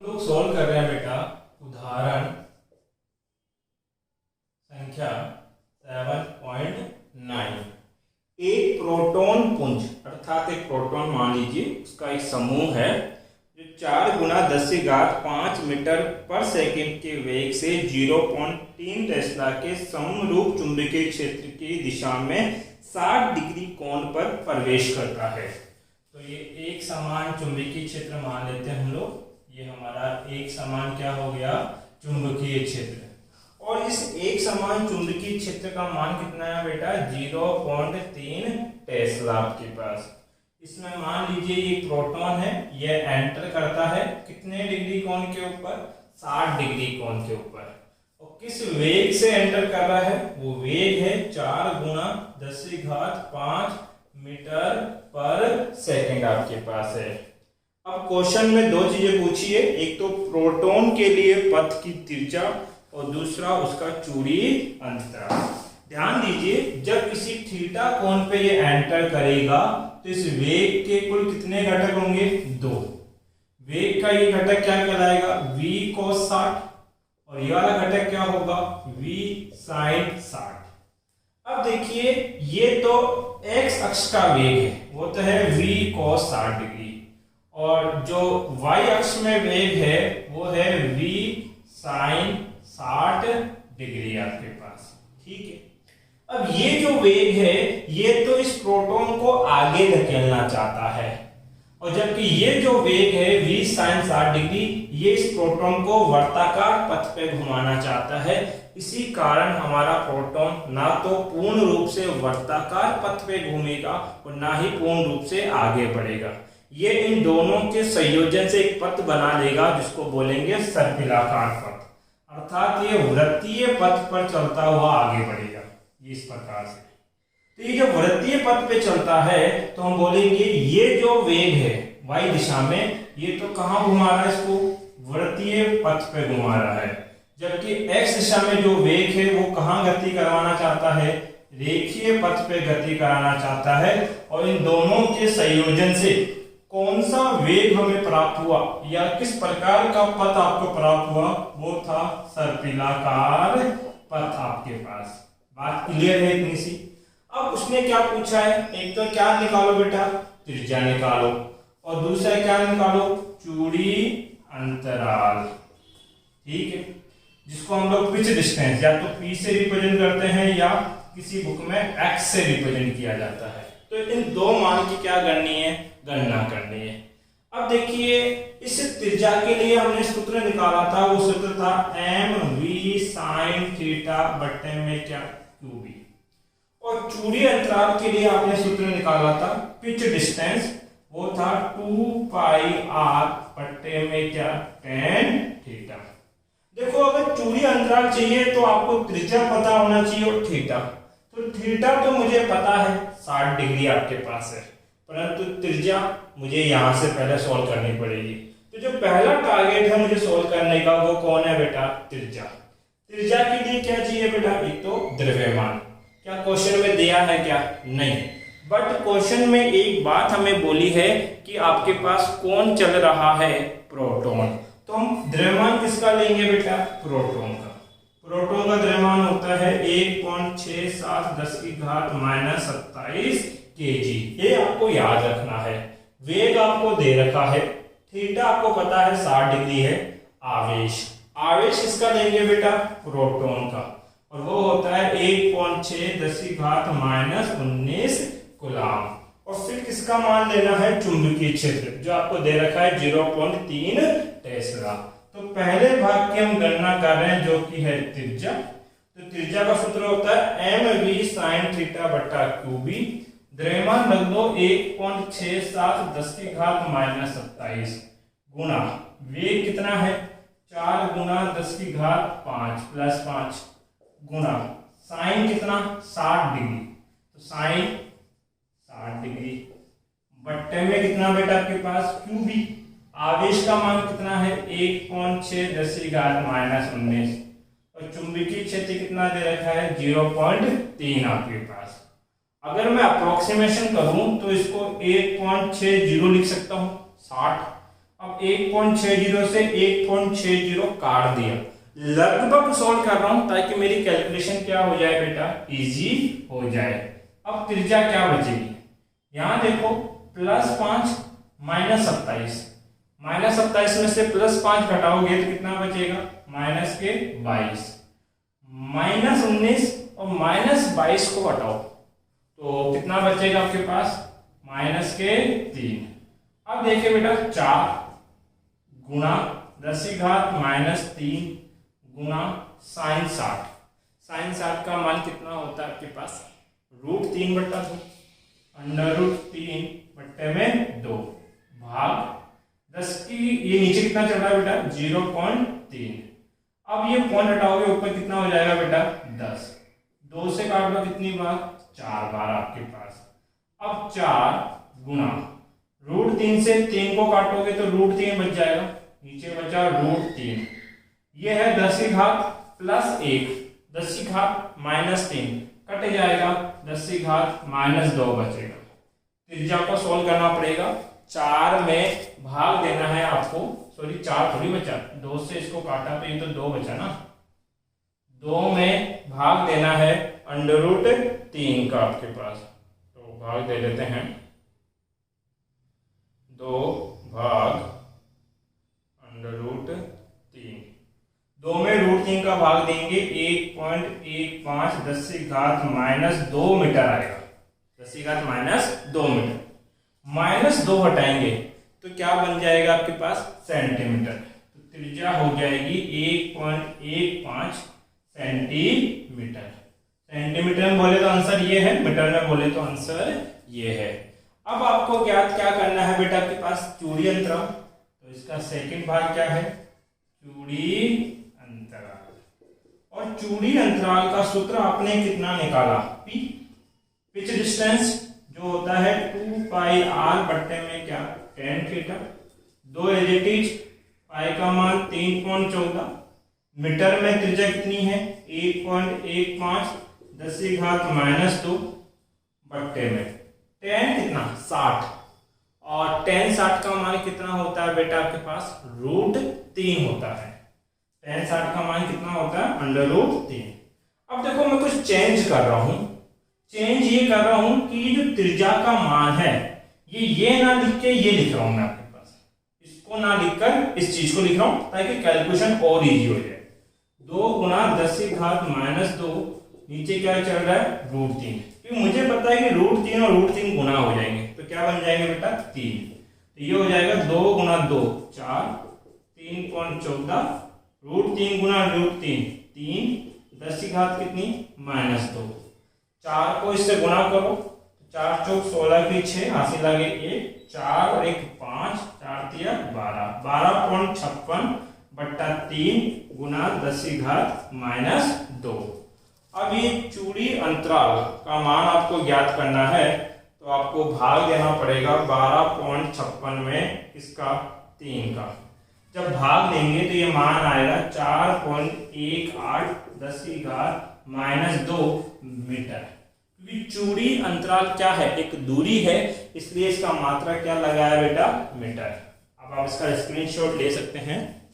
लोग सॉल्व कर रहे हैं बेटा उदाहरण संख्या 7.9। एक प्रोटॉन पुंज अर्थात एक प्रोटॉन मान लीजिए उसका एक समूह है जो 4 गुना 10⁵ मीटर पर सेकंड के वेग से 0.3 टेस्ला के समरूप चुंबकीय क्षेत्र की दिशा में 60 डिग्री कोण पर प्रवेश करता है। तो ये एक समान चुंबकीय क्षेत्र मान लेते हैं हम लोग। ये हमारा एक समान क्या हो गया, चुंबकीय क्षेत्र। और इस एक समान चुंबकीय क्षेत्र का मान कितना है बेटा, 0.3 टेस्ला आपके पास। इसमें मान लीजिए ये प्रोटॉन है, ये एंटर करता है कितने डिग्री कोण के ऊपर, 60 डिग्री कोण के ऊपर। और किस वेग से एंटर कर रहा है, वो वेग है 4 गुना 10⁵ मीटर पर सेकंड आपके पास है। अब क्वेश्चन में दो चीजें पूछी है, एक तो प्रोटॉन के लिए पथ की त्रिज्या और दूसरा उसका चूड़ी अंतराल। ध्यान दीजिए, जब किसी थीटा कोण पे ये एंटर करेगा तो इस वेग के कुल कितने घटक होंगे, 2। वेग का ये घटक क्या कहलाएगा, v cos 60, और ये वाला घटक क्या होगा, v sin 60। अब देखिए ये तो x अक्ष का वेग है, वो तो है v cos 60 डिग्री, और जो y अक्ष में वेग है वो है v sin 60 डिग्री आपके पास। ठीक है, अब ये जो वेग है ये तो इस प्रोटॉन को आगे धकेलना चाहता है, और जबकि ये जो वेग है v sin 60 डिग्री, ये इस प्रोटॉन को वर्ताकार पथ पे घुमाना चाहता है। इसी कारण हमारा प्रोटॉन ना तो पूर्ण रूप से वर्ताकार पथ पे घूमेगा और ना ही पूर्ण रूप से आगे बढ़ेगा। ये इन दोनों के संयोजन से एक पथ बना लेगा जिसको बोलेंगे सर्पिलाकार पथ, अर्थात ये वृत्तीय पथ पर चलता हुआ आगे बढ़ेगा। इस प्रकार से तो ये जो वृत्तीय पथ पे चलता है तो हम बोलेंगे ये जो वेग है y दिशा में, ये तो कहां घुमा रहा है, इसको वृत्तीय पथ पे घुमा रहा है। जबकि x दिशा में जो वेग है वो कहां गति करवाना चाहता है, रेखीय पथ पे गति कराना चाहता है। और इन दोनों के संयोजन से कौन सा वेग हमें प्राप्त हुआ या किस प्रकार का पथ आपको प्राप्त हुआ, वो था सर्पिलाकार पथ आपके पास। बात क्लियर है इतनी सी। अब उसने क्या पूछा है, एक तो क्या निकालो बेटा, त्रिज्या निकालो, और दूसरा क्या निकालो, चूड़ी अंतराल। ठीक है, जिसको हम लोग पिच डिस्टेंस या तो p से रिप्रेजेंट करते हैं या किसी बुक में x से रिप्रेजेंट किया जाता है। तो इन दो मान की क्या करनी है, गणना करनी है। अब देखिए इस त्रिज्या के लिए हमने सूत्र निकाला था, वो सूत्र था mv sin थीटा बट्टे में क्या, qb। और चूड़ी अंतराल के लिए आपने सूत्र निकाला था पिच डिस्टेंस, वो था 2πr बट्टे में क्या, tan थीटा। देखो अगर चूड़ी अंतराल चाहिए तो आपको त्रिज्या पता होना चाहिए और थीटा। तो थीटा तो मुझे पता है 60 डिग्री आपके पास है, परंतु त्रिज्या मुझे यहां से पहले सॉल्व करनी पड़ेगी। तो जो पहला टारगेट है मुझे सॉल्व करने का वो कौन है बेटा, त्रिज्या। त्रिज्या के लिए क्या चाहिए बेटा, एक तो द्रव्यमान। क्या क्वेश्चन में दिया है क्या, नहीं, बट क्वेश्चन में एक बात हमें बोली है कि आपके पास कौन चल रहा है, प्रोटॉन। तो हम द्रव्यमान किसका लेंगे बेटा, प्रोटॉन का। प्रोटॉन का द्रव्यमान होता है 1.67 kg। ये आपको याद रखना है। वेग आपको दे रखा है, थीटा आपको पता है 60 डिग्री है। आवेश किसका लेंगे बेटा, प्रोटॉन का, और वो होता है 1.6 कूलाम। और फिर किसका मान लेना है, चुंबकीय क्षेत्र, जो आपको दे रखा है 0.3 टेस्ला। तो पहले भाग की हम गणना कर रहे हैं जो कि है त्रिज्या। तो त्रिज्या का सूत्र होता है mv sin थीटा बट्टा qb। द्रव्यमान रख दो 1.67 गुना वेग कितना है, 4 गुना 10⁵ प्लस 5 गुना साइन कितना, 60 डिग्री। तो साइन 60 डिग्री बट्टे में कितना बेटा आपके पास, qb। आवेश का मान कितना है, 1.6 और चुंबकीय क्षेत्र कितना दे रखा है, 0.3 आपके पास। अगर मैं अप्रोक्सीमेशन करूं तो इसको 1.60 लिख सकता हूं, 60। अब 1.60 से 1.60 काट दिया, लगभग सॉल्व कर रहा हूं ताकि मेरी कैलकुलेशन क्या हो जाए बेटा, इजी हो जाए। अब त्रिज्या क्या बचेगी, यहां देखो +5 -27, -27 में से +5 घटाओगे तो कितना बचेगा, -22, -19 और -22 को घटाओ तो कितना बचेगा आपके पास, -3। अब देखिए बेटा 4 गुणा 10⁻³ गुणा sin60 का मान कितना होता है आपके पास, √3/2, √3/2 भाग 10 की, ये नीचे कितना चल रहा है बेटा, 0.3। अब ये पॉइंट हटाओगे ऊपर कितना हो जाएगा बेटा, 10, 2 से काट लो कितनी बार, 4 बार आपके पास। अब 4 गुणा √3 से 3 को काटोगे तो √3 बच जाएगा, नीचे बचा √3, ये है 10⁻+1, 10⁻−3 कट जाएगा, 10⁻−2 बचेगा। त्रिज्या को सॉल्व करना पड़ेगा, 4 में भाग देना है आपको, सॉरी 4 थोड़ी बचा, 2 से इसको काटा तो ये तो 2 बचा ना, 2 में भाग देना है √3 का आपके पास, तो भाग दे देते हैं, 2 भाग √3, 2 में √3 का भाग देंगे 1.15 10⁻−2 मीटर आएगा, 10⁻−2 मीटर, -2 हटाएंगे तो क्या बन जाएगा आपके पास, सेंटीमीटर। तो त्रिज्या हो जाएगी 1.15 सेंटीमीटर। सेंटीमीटर में बोले तो आंसर ये है, मीटर में बोले तो आंसर ये है। अब आपको ज्ञात क्या करना है बेटा, आपके पास चूड़ी अंतराल, तो इसका सेकंड भाग क्या है, चूड़ी अंतराल, और चूड़ी अंतराल का सूत्र आपने कितना निकाला, P, पिच डिस्टेंस जो होता है 2πr बट्टे में क्या, tan थीटा, 2 एजेटिज, पाई का मान 3.14, मीटर में त्रिज्या कितनी है 1.15 10⁻−2 बट्टे में tan कितना 60, और tan 60 का मान कितना होता है बेटा आपके पास, √3 होता है। tan 60 का मान कितना होता है, √3। अब देखो मैं कुछ चेंज कर रहा हूं, चेंज ये कर रहा हूं कि जो त्रिज्या का मान है ये ना लिख के ये लिख रहा हूं मैं आपके पास, इसको ना लिखकर इस चीज को लिख रहा हूं ताकि कैलकुलेशन और इजी हो जाए। 2 गुणा 10⁻−2, नीचे क्या चल रहा है, √3, क्योंकि मुझे पता है कि √3 और √3 गुणा हो जाएंगे तो क्या बन जाएंगे बेटा, 3, तो ये हो जाएगा 2 गुणा 2 4, 3.14, √3 गुणा √3 3, 10 कितनी -2, 4 को इससे गुणा करो, 4 चौक 16 की 6, हासिल आ गई 1, 4 और 1 5, 4 तिया 12, 12.56 बट्टा 3 गुणा 10⁻−2। अब ये चूड़ी अंतराल का मान आपको ज्ञात करना है, तो आपको भाग देना पड़ेगा 12.56 में इसका 3 का। जब भाग देंगे तो ये मान आएगा 4.18 10⁻−2 मीटर। क्योंकि चूड़ी अंतराल क्या है, एक दूरी है, इसलिए इसका मात्रा क्या लगाया बेटा, मीटर। अब आप इसका स्क्रीनशॉट ले सकते हैं।